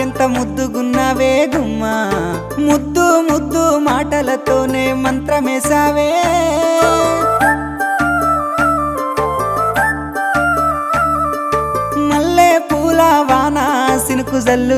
ఎంత ముద్దుగున్నావే గుమ్మా ముద్దు ముద్దు మాటలతోనే మంత్రమేసావే మల్లె పూల వాన సినుకు జల్లు